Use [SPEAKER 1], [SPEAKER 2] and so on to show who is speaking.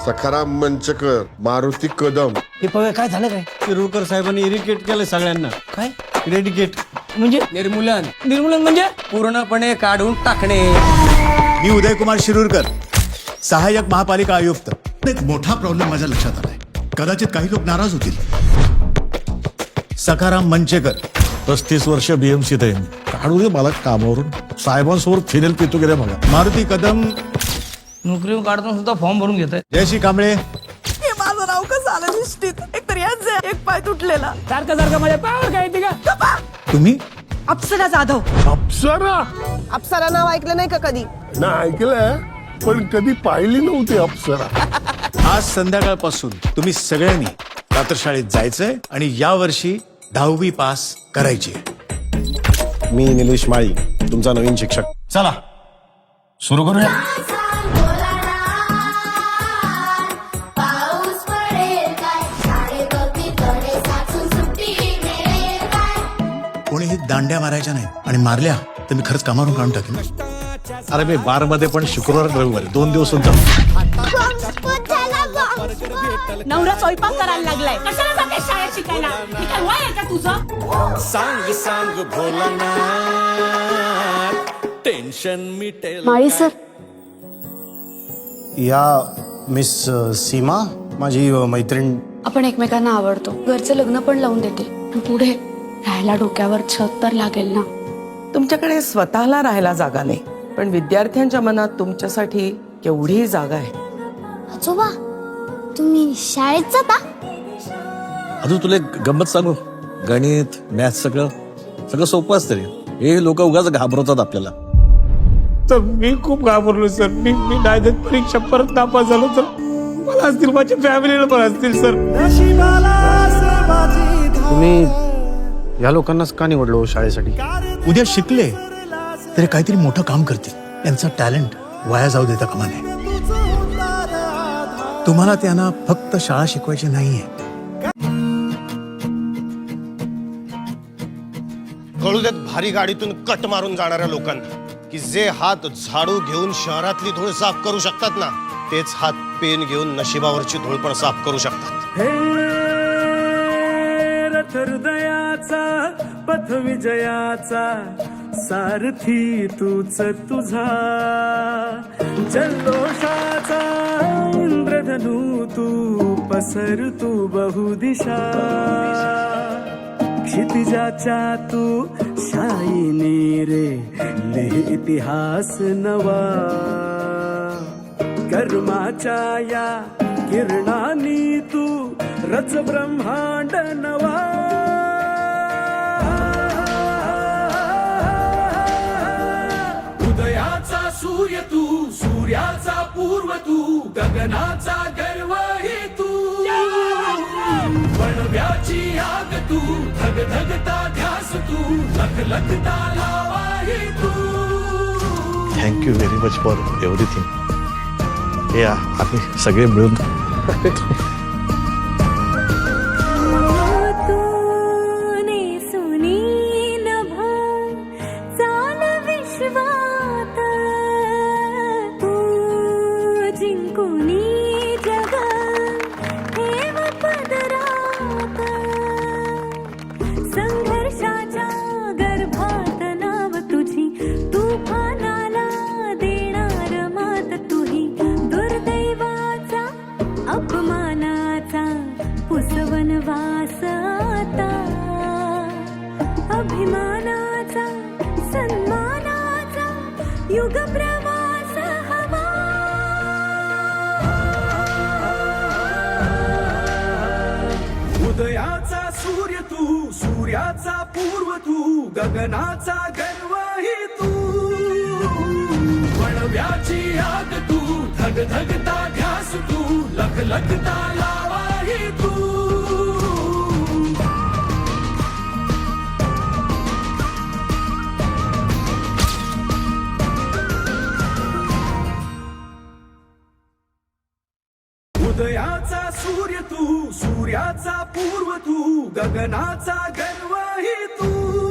[SPEAKER 1] सखाराम मंचकर, मारुती कदम.
[SPEAKER 2] हे बघा काय झालं काय शिरूरकर साहेबांनी इरिटेट केलं सगळ्यांना. काय इरिटेट म्हणजे
[SPEAKER 3] निर्मूलन
[SPEAKER 2] म्हणजे
[SPEAKER 3] पूर्णपणे काढून टाकणे.
[SPEAKER 4] मी उदयकुमार शिरूरकर, सहाय्यक महापालिका आयुक्त.
[SPEAKER 5] एक मोठा प्रॉब्लेम माझ्या लक्षात आलाय. कदाचित काही लोक नाराज होतील.
[SPEAKER 4] सखाराम मंचेकर,
[SPEAKER 6] 35 वर्ष बीएमसीत आहे. काढू दे मला कामावरून. साहेबांसोबत फिनेल पितो गेले बघा.
[SPEAKER 4] मारुती कदम,
[SPEAKER 2] नोकरी काढताना सुद्धा फॉर्म भरून घेत आहे.
[SPEAKER 4] जयश्री कांबळे,
[SPEAKER 7] हे माझं नाव कसं आलं निश्चित. एकतर यांचे एक पाय तुटलेला.
[SPEAKER 2] सारखं माझ्या पायावर काय येते का.
[SPEAKER 4] तुम्ही
[SPEAKER 7] अप्सरा जाधव.
[SPEAKER 1] अप्सरा
[SPEAKER 7] अप्सरा नाव ऐकलं नाही का कधी.
[SPEAKER 1] ना ऐकलंय पण कधी पाहिली नव्हती अप्सरा.
[SPEAKER 4] आज संध्याकाळपासून तुम्ही सगळ्यांनी प्रातःशाळेत जायचंय आणि यावर्षी 10वी पास करायची.
[SPEAKER 8] मी निलेश माळी, तुमचा नवीन शिक्षक.
[SPEAKER 6] चला सुरू करूया.
[SPEAKER 5] कोणीही दांड्या मारायच्या नाही आणि मारल्या तर मी खरंच कामावरून काढून टाकेन.
[SPEAKER 6] अरे मी बार मध्ये पण शुक्रवार रविवारी 2 दिवस जाऊ.
[SPEAKER 7] नवरा स्वयंपाक करायला लागलाय.
[SPEAKER 9] कशाला जाते शाळेत शिकायला. मी काय वय आहे का तुझं.
[SPEAKER 10] सांग सांग भोलाना टेन्शन मिटेल.
[SPEAKER 11] माळी सर,
[SPEAKER 8] या मिस सीमा माझी मैत्रीण.
[SPEAKER 11] आपण एकमेकांना आवडतो. घरचं लग्न पण लावून देते. पण पुढे राहायला डोक्यावर छत तर लागेल ना.
[SPEAKER 7] तुमच्याकडे स्वतःला राहायला जागा नाही, पण विद्यार्थ्यांच्या मनात तुमच्यासाठी केवढी जागा आहे.
[SPEAKER 11] आजोबा, तुम्ही शाळेत जाता.
[SPEAKER 6] अजून तुला एक गंमत सांगू. गणित मॅथ सगळं सोपं असतं रे. हे लोक उगाच घाबरवतात आपल्याला.
[SPEAKER 2] तर मी खूप घाबरलो सर. मी नाही देत परीक्षा परत नापास झालो तर मला असतील, माझ्या फॅमिलीला पण असतील सर.
[SPEAKER 8] तुम्ही या लोकांनाच का निवडलो शाळेसाठी.
[SPEAKER 5] उद्या शिकले तरी काहीतरी मोठं काम करतील. त्यांचं टॅलेंट वाया जाऊ देता कामा नये. तुम्हाला त्यांना फक्त शाळा शिकवायची नाहीये.
[SPEAKER 8] कळू देत भारी गाडीतून कट मारून जाणाऱ्या लोकांना की जे हात झाडू घेऊन शहरातली धूळ साफ करू शकतात ना, तेच हात पेन घेऊन नशिबावरची धूळ पण साफ करू शकतात.
[SPEAKER 10] हृदयाचा पथ विजयाचा सारथी तूच तुझा. जल्लोषाचा इंद्रधनू तू पसर तू बहुदिशा. क्षितिजाच्या तू शाईनी रे लिह इतिहास नवा. कर्माच्या या किरणानी तू रच ब्रह्मांड नवा. उदयाचा सूर्य तू, सूर्याचा पूर्व तू, गगनाचा गर्वही तू. वणव्याची आग तू, धगधगता ध्यास तू, लखलखता लावाही तू.
[SPEAKER 6] Thank you very much for everything. हे आम्ही सगळे मिळून
[SPEAKER 9] अपमानाचा पुसवन वासता. अभिमानाचा सन्मानाचा युग प्रवास हवा.
[SPEAKER 10] उदयाचा सूर्य तू, सूर्याचा पूर्व तू, गगनाचा गर्वही तू. वणव्याची आग तू, धगधगता ध्यास तू, लखलखता लावाही तू. उदयाचा सूर्य तू, सूर्याचा पूर्व तू, गगनाचा गर्वही तू.